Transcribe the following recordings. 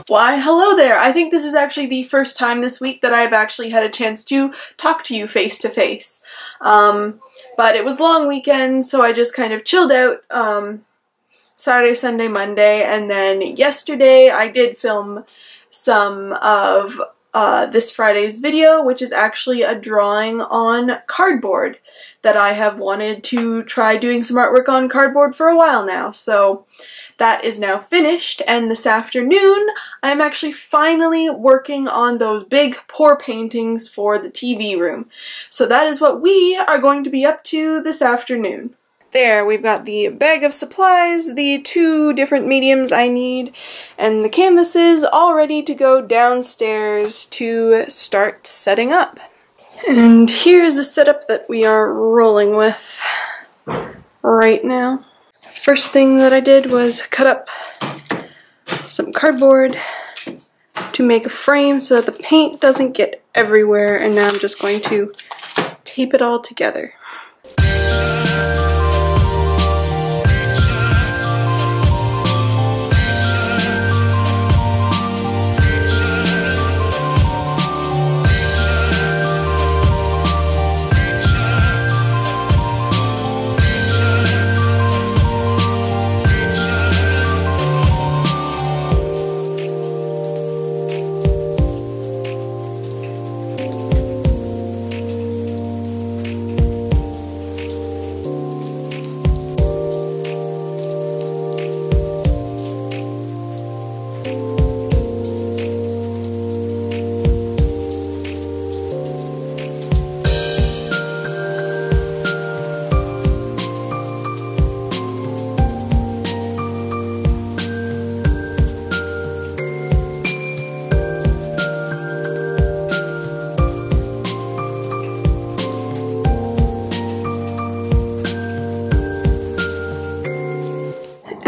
Why, hello there! I think this is actually the first time this week that I've actually had a chance to talk to you face to face. But it was a long weekend, so I just kind of chilled out Saturday, Sunday, Monday, and then yesterday I did film some of this Friday's video, which is actually a drawing on cardboard that I have wanted to try doing some artwork on cardboard for a while now. So that is now finished, and this afternoon I'm actually finally working on those big pour paintings for the TV room. So that is what we are going to be up to this afternoon. There, we've got the bag of supplies, the 2 different mediums I need, and the canvases all ready to go downstairs to start setting up. And here's the setup that we are rolling with right now. First thing that I did was cut up some cardboard to make a frame so that the paint doesn't get everywhere, and now I'm just going to tape it all together.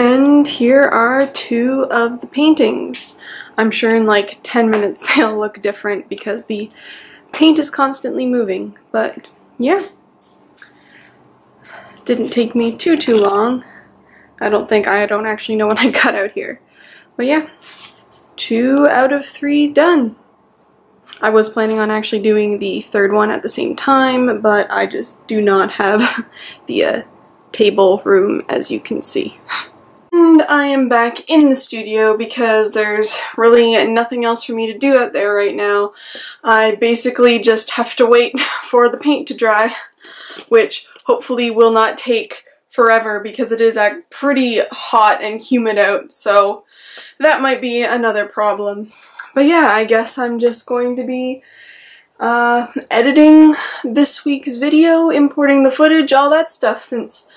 And here are 2 of the paintings. I'm sure in like 10 minutes they'll look different because the paint is constantly moving, but yeah. Didn't take me too long. I don't actually know what I cut out here. But yeah, 2 out of 3 done. I was planning on actually doing the 3rd one at the same time, but I just do not have the table room, as you can see. And I am back in the studio because there's really nothing else for me to do out there right now. I basically just have to wait for the paint to dry, which hopefully will not take forever because it is pretty hot and humid out, so that might be another problem. But yeah, I guess I'm just going to be editing this week's video, importing the footage, all that stuff, since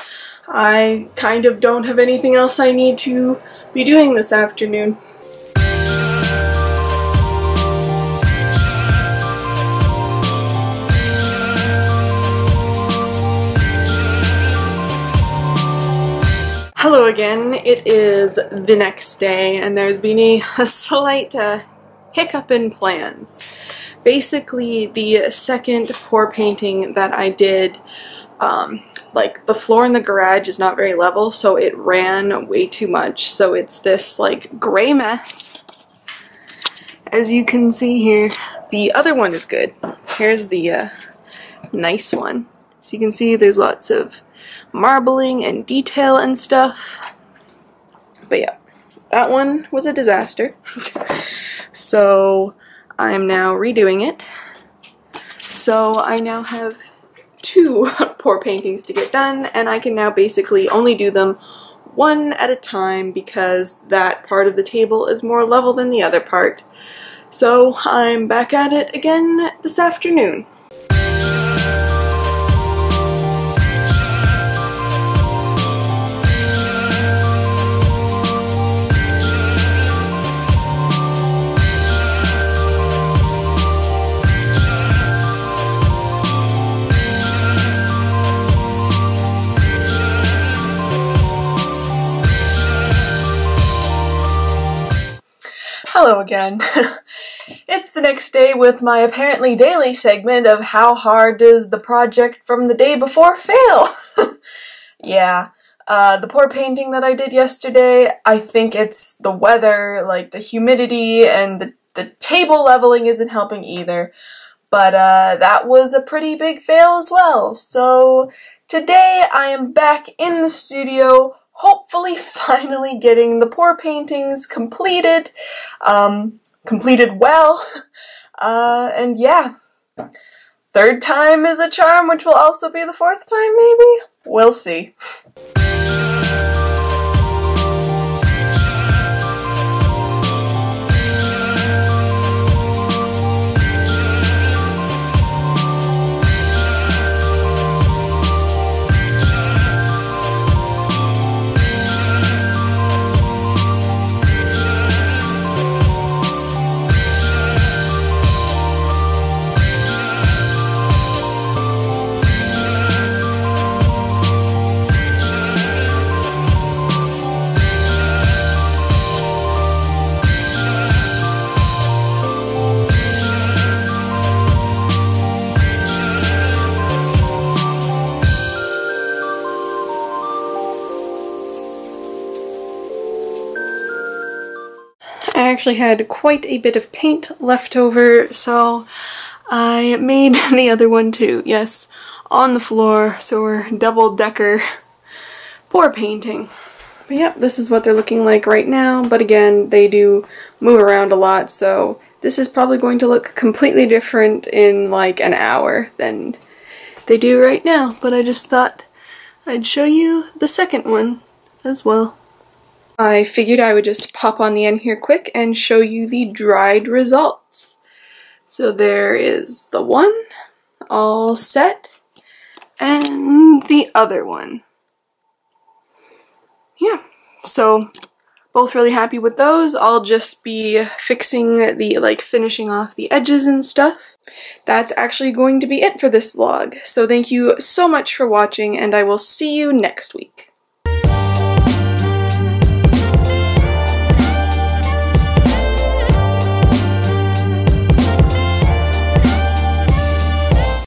I kind of don't have anything else I need to be doing this afternoon. Hello again, it is the next day and there's been a slight hiccup in plans. Basically, the second pour painting that I did, like the floor in the garage is not very level, so it ran way too much. So it's this like gray mess, as you can see here. The other one is good. Here's the nice one. So you can see there's lots of marbling and detail and stuff. But yeah, that one was a disaster. So I'm now redoing it. So I now have 2 pour paintings to get done, and I can now basically only do them one at a time because that part of the table is more level than the other part. So I'm back at it again this afternoon. Hello again. It's the next day with my apparently daily segment of how hard does the project from the day before fail? Yeah, The pour painting that I did yesterday, I think it's the weather, like the humidity and the table leveling isn't helping either. But that was a pretty big fail as well. So today I am back in the studio, hopefully finally getting the pour paintings completed, completed well, and yeah. Third time is a charm, which will also be the fourth time, maybe? We'll see. I actually had quite a bit of paint left over, so I made the other one too, yes, on the floor, so we're double-decker pour painting. But yeah, this is what they're looking like right now, but again, they do move around a lot, so this is probably going to look completely different in like an hour than they do right now, but I just thought I'd show you the second one as well. I figured I would just pop on the end here quick and show you the dried results. So there is the one, all set, and the other one. Yeah, so both really happy with those. I'll just be fixing the, finishing off the edges and stuff. That's actually going to be it for this vlog. So thank you so much for watching, and I will see you next week.